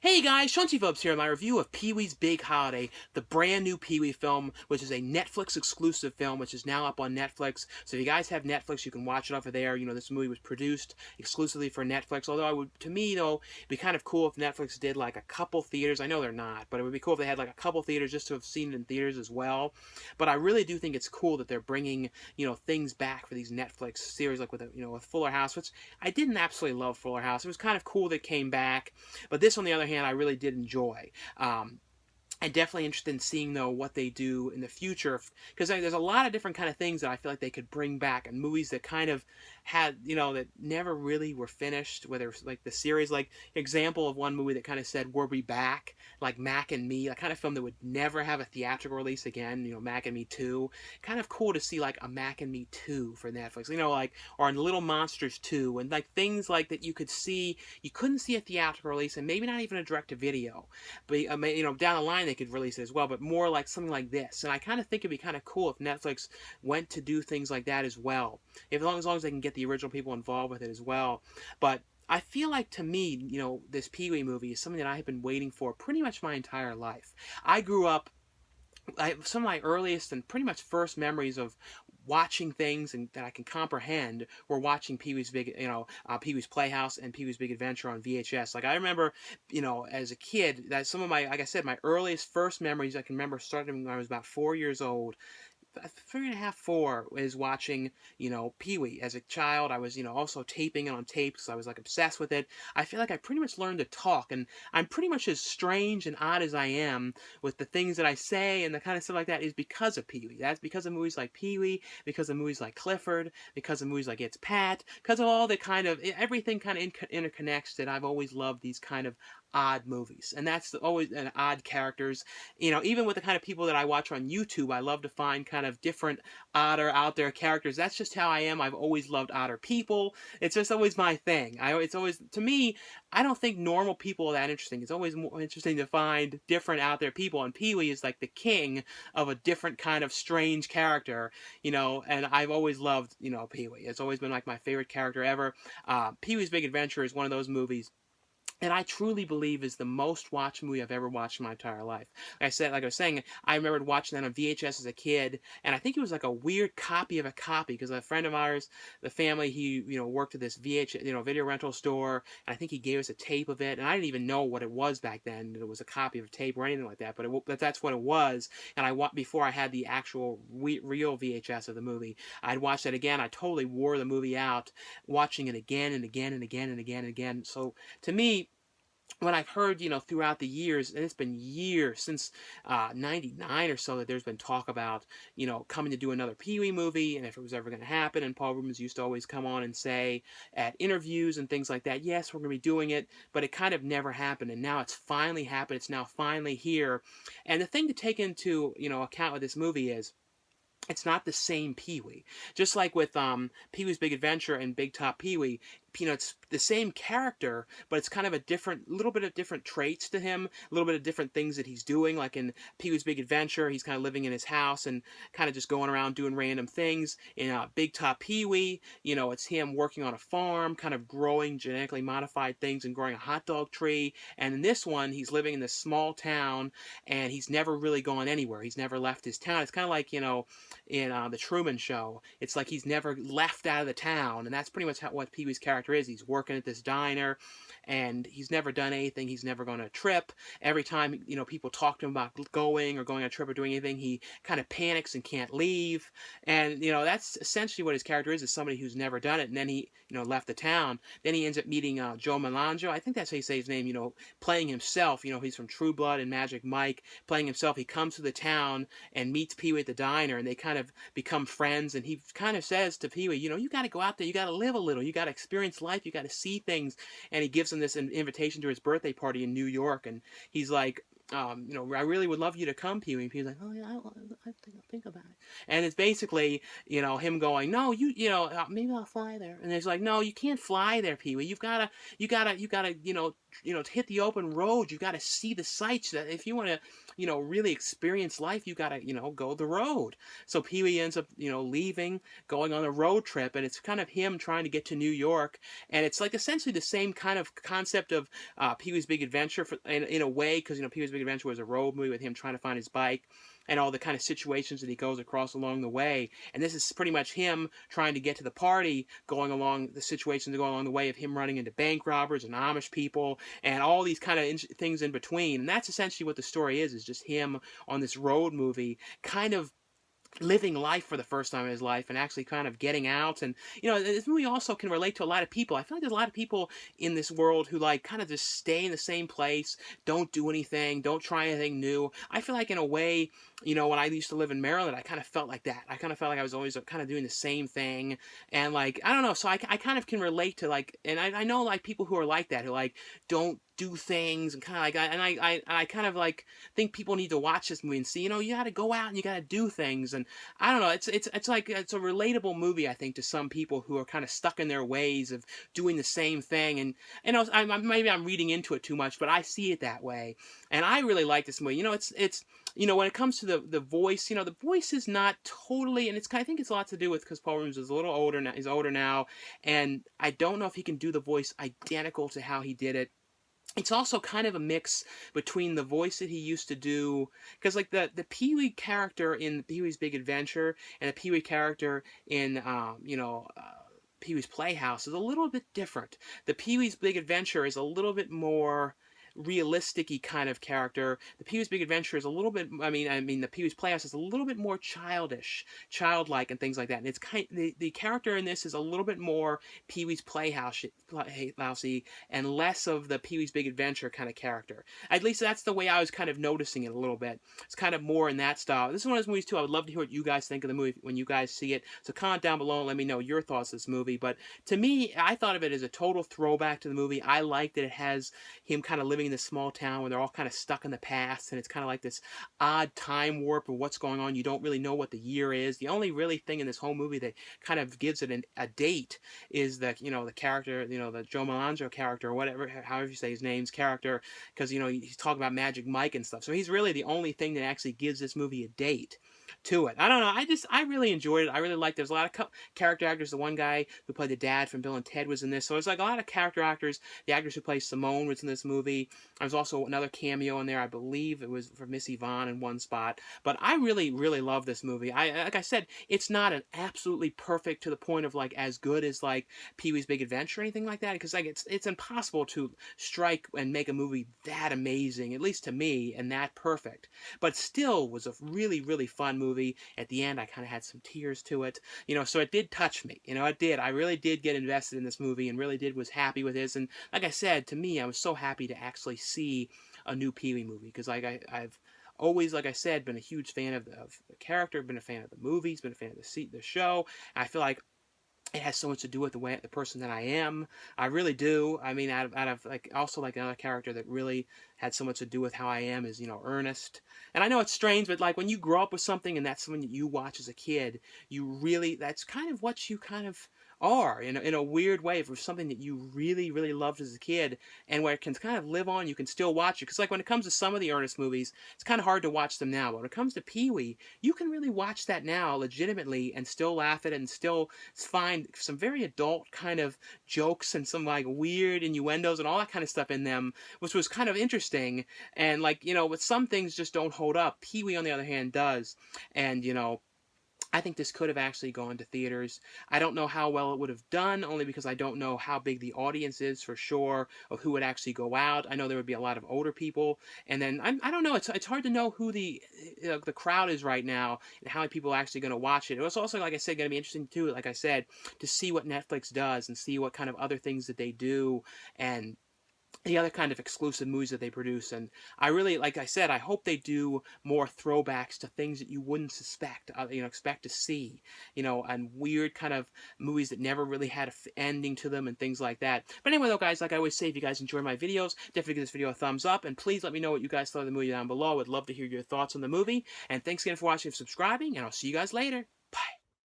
Hey guys, Shunchy Phillips here in my review of Pee-wee's Big Holiday, the brand new Pee-wee film, which is a Netflix exclusive film, which is now up on Netflix. So if you guys have Netflix, you can watch it off of there. You know, this movie was produced exclusively for Netflix, although to me, though, it'd be kind of cool if Netflix did like a couple theaters. I know they're not, but it would be cool if they had like a couple theaters just to have seen it in theaters as well. But I really do think it's cool that they're bringing, things back for these Netflix series, like with Fuller House, which I didn't absolutely love Fuller House. It was kind of cool that it came back, but this, on the other hand, I really did enjoy. I'm definitely interested in seeing, though, what they do in the future, because there's a lot of different kind of things that I feel like they could bring back, and movies that kind of had, that never really were finished, whether it's like the series, like example of one movie that kind of said we'll be back, like Mac and Me, a kind of film that would never have a theatrical release again, Mac and Me 2. Kind of cool to see like a Mac and Me 2 for Netflix, or in Little Monsters 2, and like things like that you could see, you couldn't see a theatrical release, and maybe not even a direct-to-video, but down the line they could release it as well, but more like something like this. And I kind of think it'd be kind of cool if Netflix went to do things like that as well, as long as they can get the original people involved with it as well. But I feel like, to me, this Pee-wee movie is something that I have been waiting for pretty much my entire life. I grew up, some of my earliest and pretty much first memories of watching things and that I can comprehend were watching Pee-wee's Playhouse and Pee-wee's Big Adventure on VHS. Like, I remember, as a kid, that some of my, like I said, my earliest first memories I can remember starting when I was about 4 years old, 3.5, 4, is watching, Pee-wee. As a child, I was, also taping it on tape because I was, like, obsessed with it. I feel like I pretty much learned to talk, and I'm pretty much as strange and odd as I am with the things that I say and the kind of stuff like that is because of Pee-wee. That's because of movies like Pee-wee, because of movies like Clifford, because of movies like It's Pat, because of all the kind of, everything kind of interconnects, that I've always loved these kind of odd movies. And that's always an odd characters. Even with the kind of people that I watch on YouTube, I love to find kind of different, odder, out there characters. That's just how I am. I've always loved odder people. It's just always my thing. It's always, to me, I don't think normal people are that interesting. It's always more interesting to find different out there people, and Pee-wee is like the king of a different kind of strange character, and I've always loved, Pee-wee. It's always been like my favorite character ever. Pee-wee's Big Adventure is one of those movies and I truly believe is the most watched movie I've ever watched in my entire life. Like I was saying, I remembered watching that on VHS as a kid, and I think it was like a weird copy of a copy, because a friend of ours, the family, he, worked at this video rental store, and I think he gave us a tape of it, and I didn't even know what it was back then, that it was a copy of a tape or anything like that, but that's what it was, and before I had the actual real VHS of the movie, I'd watched it again. I totally wore the movie out, watching it again and again and again and again and again. So, to me, when I've heard, throughout the years, and it's been years since '99 or so, that there's been talk about, coming to do another Pee-wee movie, and if it was ever going to happen. And Paul Reubens used to always come on and say at interviews and things like that, yes, we're going to be doing it, but it kind of never happened. And now it's finally happened. It's now finally here. And the thing to take into, account with this movie is, it's not the same Pee-wee. Just like with Pee-wee's Big Adventure and Big Top Pee-wee, it's the same character, but it's kind of little bit of different traits to him, a little bit of different things that he's doing. Like in Pee-wee's Big Adventure, he's kind of living in his house and kind of just going around doing random things. In Big Top Pee-wee, it's him working on a farm, kind of growing genetically modified things and growing a hot dog tree. And in this one, he's living in this small town, and he's never really gone anywhere. He's never left his town. It's kind of like, in The Truman Show. It's like he's never left out of the town, and that's pretty much what Pee-wee's character is. He's working at this diner, and he's never done anything. He's never gone on a trip. Every time, people talk to him about going on a trip or doing anything, he kind of panics and can't leave. And, that's essentially what his character is somebody who's never done it. And then he, left the town. Then he ends up meeting Joe Melango. I think that's how you say his name, playing himself. He's from True Blood and Magic Mike, playing himself. He comes to the town and meets Pee-wee at the diner, and they kind of become friends. And he kind of says to Pee-wee, you got to go out there. You got to live a little. You got to experience life. You got to see things. And he gives him this invitation to his birthday party in New York. And he's like, I really would love you to come, Pee-wee. And Pee-wee's like, oh yeah, I'll think about it. And it's basically, him going, no, maybe I'll fly there. And it's like, no, you can't fly there, Pee-wee. You gotta, hit the open road. You gotta see the sights. That if you want to, really experience life, you gotta, go the road. So Pee-wee ends up, leaving, going on a road trip, and it's kind of him trying to get to New York. And it's like essentially the same kind of concept of Pee-wee's Big Adventure in a way, because Pee-wee's Big Adventure was a road movie with him trying to find his bike and all the kind of situations that he goes across along the way. And this is pretty much him trying to get to the party, going along the situations that go along the way of him running into bank robbers and Amish people and all these kind of things in between. And that's essentially what the story is just him on this road movie, kind of living life for the first time in his life and actually kind of getting out. And this movie also can relate to a lot of people. I feel like there's a lot of people in this world who like kind of just stay in the same place, don't do anything, don't try anything new. I feel like in a way, when I used to live in Maryland, I kind of felt like that. I kind of felt like I was always kind of doing the same thing, and like I don't know, so I kind of can relate to like, and I know like people who are like that, who like don't do things and kind of like, I kind of like think people need to watch this movie and see, you got to go out and you got to do things. And I don't know, it's like it's a relatable movie, I think, to some people who are kind of stuck in their ways of doing the same thing. And maybe I'm reading into it too much, but I see it that way, and I really like this movie. It's when it comes to the voice, the voice is not totally, and I think it's a lot to do with because Paul Reubens is a little older now. He's older now, and I don't know if he can do the voice identical to how he did it. It's also kind of a mix between the voice that he used to do, because like the Pee-wee character in Pee-wee's Big Adventure and the Pee-wee character in Pee-wee's Playhouse is a little bit different. The Pee-wee's Big Adventure is a little bit more realistic-y kind of character. The Pee-wee's Big Adventure is a little bit, the Pee-wee's Playhouse is a little bit more childlike and things like that. And it's the character in this is a little bit more Pee-wee's Playhouse and less of the Pee-wee's Big Adventure kind of character. At least that's the way I was kind of noticing it a little bit. It's kind of more in that style. This is one of those movies too. I would love to hear what you guys think of the movie when you guys see it. So comment down below and let me know your thoughts on this movie. But to me, I thought of it as a total throwback to the movie. I like that it has him kind of living in this small town where they're all kind of stuck in the past, and it's kind of like this odd time warp of what's going on. You don't really know what the year is. The only really thing in this whole movie that kind of gives it a date is the the character, the Joe Melanjo character, or whatever, however you say his name's character, because he's talking about Magic Mike and stuff. So he's really the only thing that actually gives this movie a date to it. I don't know. I really enjoyed it. I really liked it. There's a lot of character actors. The one guy who played the dad from Bill and Ted was in this. So it's like a lot of character actors. The actress who plays Simone was in this movie. There was also another cameo in there. I believe it was for Miss Yvonne in one spot. But I really, really love this movie. Like I said, it's not an absolutely perfect to the point of like as good as like Pee-wee's Big Adventure or anything like that. Because like it's impossible to strike and make a movie that amazing, at least to me, and that perfect. But still was a really, really fun movie. At the end, I kind of had some tears to it, so it did touch me. It did. I really did get invested in this movie and really was happy with this. And like I said, to me, I was so happy to actually see a new Pee-wee movie because I've always, like I said, been a huge fan of the character, been a fan of the movies, been a fan of the show. And I feel like it has so much to do with the person that I am. I really do. I mean, out of like also like another character that really had so much to do with how I am is Ernest. And I know it's strange, but like when you grow up with something and that's something that you watch as a kid, that's kind of what you kind of are in a weird way for something that you really, really loved as a kid, and where it can kind of live on. You can still watch it because like when it comes to some of the Ernest movies, it's kind of hard to watch them now. But when it comes to Pee-wee, you can really watch that now legitimately and still laugh at it and still find some very adult kind of jokes and some like weird innuendos and all that kind of stuff in them, which was kind of interesting. And like but some things just don't hold up. Pee-wee on the other hand does. And I think this could have actually gone to theaters. I don't know how well it would have done, only because I don't know how big the audience is for sure of who would actually go out. I know there would be a lot of older people, and then I don't know. It's hard to know who the crowd is right now and how many people are actually going to watch it. It was also, like I said, going to be interesting too. Like I said, to see what Netflix does and see what kind of other things that they do, and the other kind of exclusive movies that they produce. And I really, like I said, I hope they do more throwbacks to things that you wouldn't suspect, expect to see, and weird kind of movies that never really had a ending to them and things like that. But anyway, though, guys, like I always say, if you guys enjoy my videos, definitely give this video a thumbs up, and please let me know what you guys thought of the movie down below. I'd love to hear your thoughts on the movie. And thanks again for watching and subscribing, and I'll see you guys later. Bye.